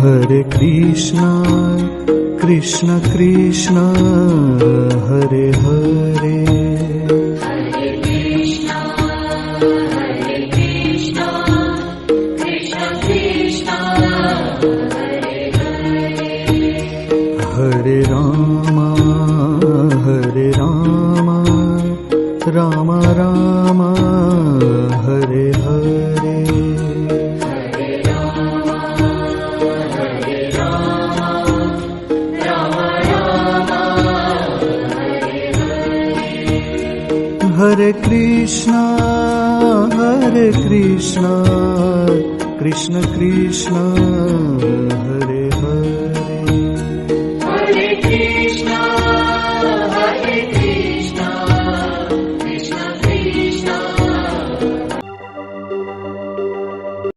Hare Krishna, Krishna Krishna, Hare Hare. Hare Krishna, Krishna Krishna, Hare Hare. Hare Rama, Rama Rama, Hare Hare. Hare Rama, Rama Rama, Hare Hare. Hare Krishna, Krishna Krishna, Hare